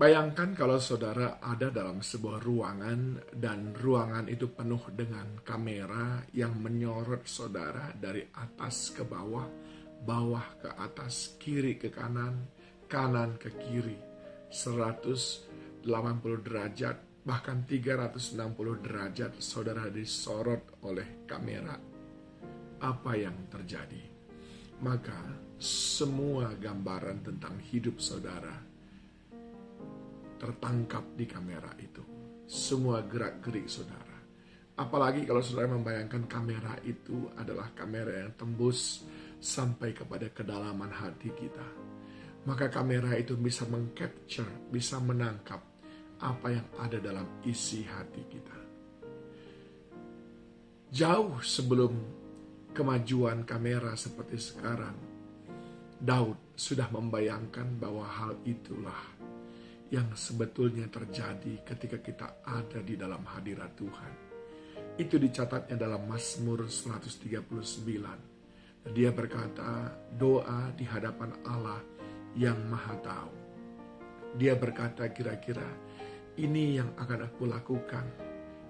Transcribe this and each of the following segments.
Bayangkan kalau saudara ada dalam sebuah ruangan dan ruangan itu penuh dengan kamera yang menyorot saudara dari atas ke bawah, bawah ke atas, kiri ke kanan, kanan ke kiri, 180 derajat, bahkan 360 derajat saudara disorot oleh kamera. Apa yang terjadi? Maka semua gambaran tentang hidup saudara tertangkap di kamera itu. Semua gerak-gerik saudara. Apalagi kalau saudara membayangkan kamera itu adalah kamera yang tembus sampai kepada kedalaman hati kita. Maka kamera itu bisa mengcapture, bisa menangkap apa yang ada dalam isi hati kita. Jauh sebelum kemajuan kamera seperti sekarang, Daud sudah membayangkan bahwa hal itulah yang sebetulnya terjadi ketika kita ada di dalam hadirat Tuhan. Itu dicatatnya dalam Mazmur 139. Dia berkata, doa di hadapan Allah yang Maha Tahu. Dia berkata kira-kira, ini yang akan aku lakukan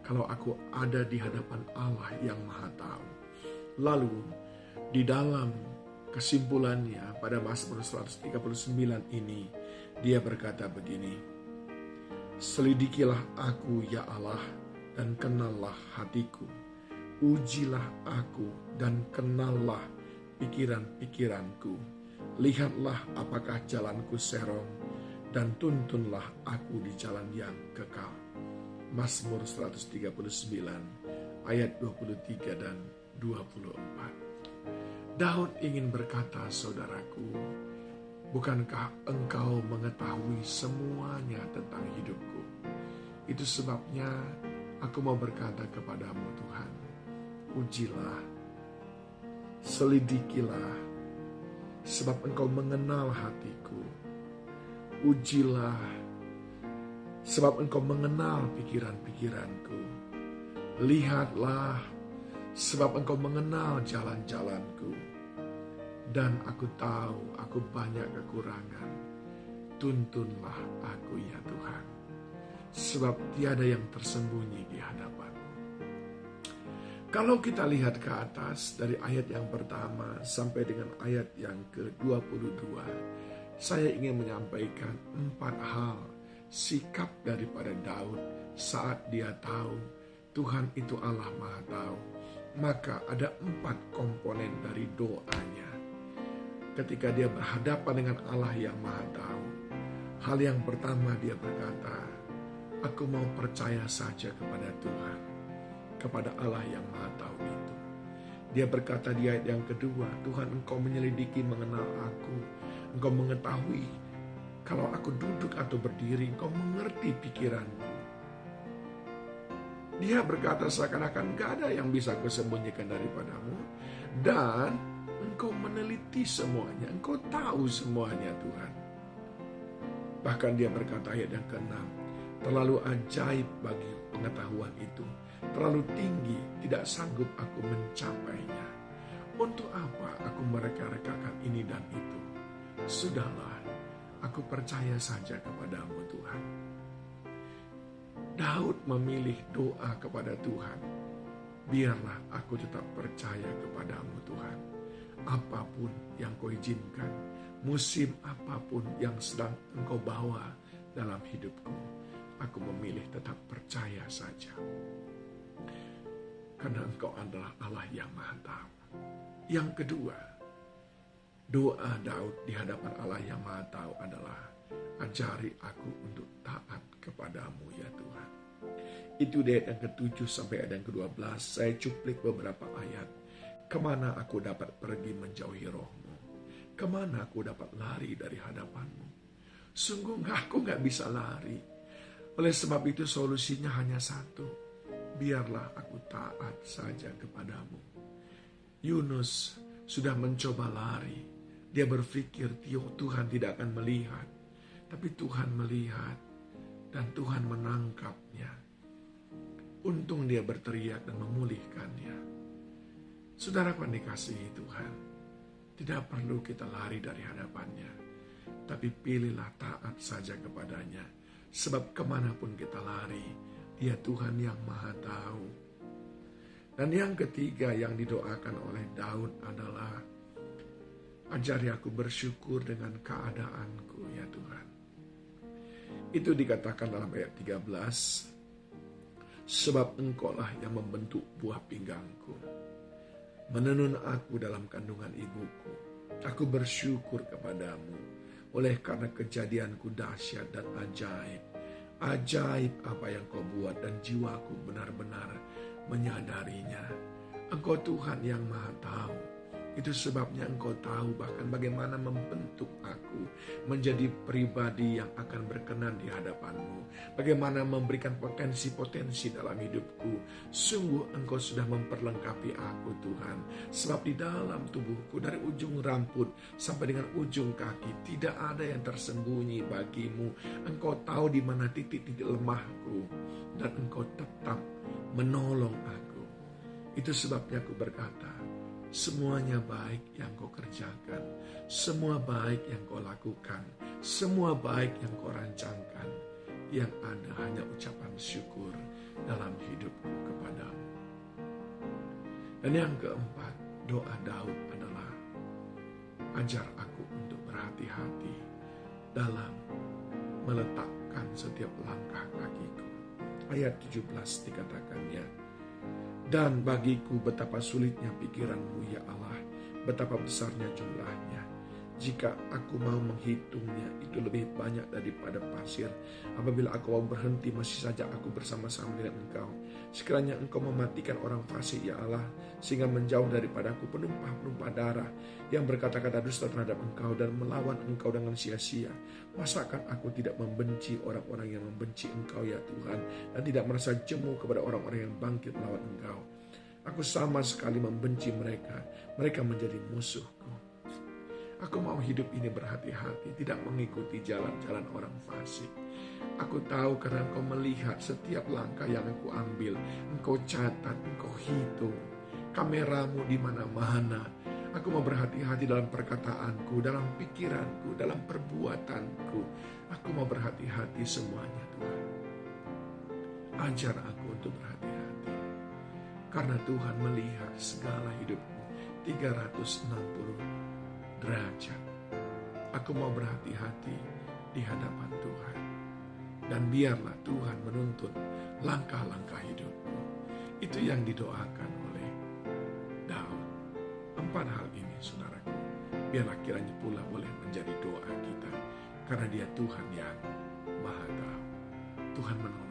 kalau aku ada di hadapan Allah yang Maha Tahu. Lalu di dalam kesimpulannya pada Mazmur 139 ini, dia berkata begini, selidikilah aku ya Allah dan kenallah hatiku. Ujilah aku dan kenallah pikiran-pikiranku. Lihatlah apakah jalanku serong dan tuntunlah aku di jalan yang kekal. Mazmur 139 ayat 23 dan 24. Daud ingin berkata, saudaraku, bukankah engkau mengetahui semuanya tentang hidupku? Itu sebabnya aku mau berkata kepadamu Tuhan, ujilah, selidikilah, sebab engkau mengenal hatiku. Ujilah, sebab engkau mengenal pikiran-pikiranku. Lihatlah, sebab engkau mengenal jalan-jalanku. Dan aku tahu aku banyak kekurangan. Tuntunlah aku ya Tuhan. Sebab tiada yang tersembunyi di hadapan-Mu. Kalau kita lihat ke atas dari ayat yang pertama sampai dengan ayat yang ke-22. Saya ingin menyampaikan 4 hal sikap daripada Daud saat dia tahu Tuhan itu Allah Maha Tahu. Maka ada 4 komponen dari doanya. Ketika dia berhadapan dengan Allah yang Maha Tahu, hal yang pertama dia berkata, aku mau percaya saja kepada Tuhan, kepada Allah yang Maha Tahu itu. Dia berkata di ayat yang kedua, Tuhan engkau menyelidiki mengenal aku, engkau mengetahui kalau aku duduk atau berdiri, engkau mengerti pikiranku. Dia berkata seakan-akan gak ada yang bisa kusembunyikan daripadamu, dan engkau meneliti semuanya, engkau tahu semuanya Tuhan. Bahkan dia berkata ayat yang ke-6, terlalu ajaib bagi pengetahuan itu, terlalu tinggi, tidak sanggup aku mencapainya. Untuk apa aku mereka-rekakan ini dan itu? Sudahlah, aku percaya saja kepadamu Tuhan. Daud memilih doa kepada Tuhan. Biarlah aku tetap percaya kepadamu Tuhan. Apapun yang kau izinkan, musim apapun yang sedang engkau bawa dalam hidupku, aku memilih tetap percaya saja. Karena engkau adalah Allah yang Maha Tahu. Yang kedua, doa Daud di hadapan Allah yang Maha Tahu adalah, ajari aku untuk taat kepadamu ya Tuhan. Itu di ayat yang ke-7 sampai ayat yang ke-12. Saya cuplik beberapa ayat. Kemana aku dapat pergi menjauhi rohmu? Kemana aku dapat lari dari hadapanmu? Sungguh aku gak bisa lari. Oleh sebab itu solusinya hanya satu. Biarlah aku taat saja kepadamu. Yunus sudah mencoba lari. Dia berpikir Tuhan tidak akan melihat. Tapi Tuhan melihat. Dan Tuhan menangkapnya. Untung dia berteriak dan memulihkannya. Saudaraku yang dikasihi Tuhan, tidak perlu kita lari dari hadapannya, tapi pilihlah taat saja kepadanya. Sebab kemanapun kita lari, Dia Tuhan yang Maha Tahu. Dan yang ketiga yang didoakan oleh Daud adalah, ajari aku bersyukur dengan keadaanku ya Tuhan. Itu dikatakan dalam ayat 13, sebab Engkaulah yang membentuk buah pinggangku, menenun aku dalam kandungan ibuku. Aku bersyukur kepadamu, oleh karena kejadianku dahsyat dan ajaib. Ajaib apa yang kau buat dan jiwaku benar-benar menyadarinya. Engkau Tuhan yang Maha Tahu. Itu sebabnya Engkau tahu bahkan bagaimana membentuk aku menjadi pribadi yang akan berkenan di hadapan-Mu. Bagaimana memberikan potensi-potensi dalam hidupku. Sungguh Engkau sudah memperlengkapi aku Tuhan. Sebab di dalam tubuhku dari ujung rambut sampai dengan ujung kaki tidak ada yang tersembunyi bagimu. Engkau tahu di mana titik-titik lemahku dan Engkau tetap menolong aku. Itu sebabnya aku berkata, semuanya baik yang kau kerjakan, semua baik yang kau lakukan, semua baik yang kau rancangkan, yang ada hanya ucapan syukur dalam hidupku kepadamu. Dan yang keempat, doa Daud adalah, ajar aku untuk berhati-hati dalam meletakkan setiap langkah kakiku. Ayat 17 dikatakannya, dan bagiku betapa sulitnya pikiran-Mu ya Allah, betapa besarnya jumlahnya. Jika aku mau menghitungnya, itu lebih banyak daripada pasir. Apabila aku mau berhenti, masih saja aku bersama-sama dengan Engkau. Sekiranya Engkau mematikan orang fasik ya Allah, sehingga menjauh daripadaku penumpah-penumpah darah yang berkata-kata dusta terhadap Engkau dan melawan Engkau dengan sia-sia. Masakan aku tidak membenci orang-orang yang membenci Engkau ya Tuhan, dan tidak merasa jemu kepada orang-orang yang bangkit melawan Engkau. Aku sama sekali membenci mereka, mereka menjadi musuhku. Aku mau hidup ini berhati-hati, tidak mengikuti jalan-jalan orang fasik. Aku tahu karena Engkau melihat setiap langkah yang aku ambil. Engkau catat, Engkau hitung. Kameramu di mana-mana. Aku mau berhati-hati dalam perkataanku, dalam pikiranku, dalam perbuatanku. Aku mau berhati-hati semuanya Tuhan. Ajar aku untuk berhati-hati. Karena Tuhan melihat segala hidupku 360 derajat. Aku mau berhati-hati di hadapan Tuhan. Dan biarlah Tuhan menuntun langkah-langkah hidupku. Itu yang didoakan oleh Daud. 4 hal ini saudaraku, biarlah kiranya pula boleh menjadi doa kita. Karena Dia Tuhan yang Maha Tahu. Tuhan menolong.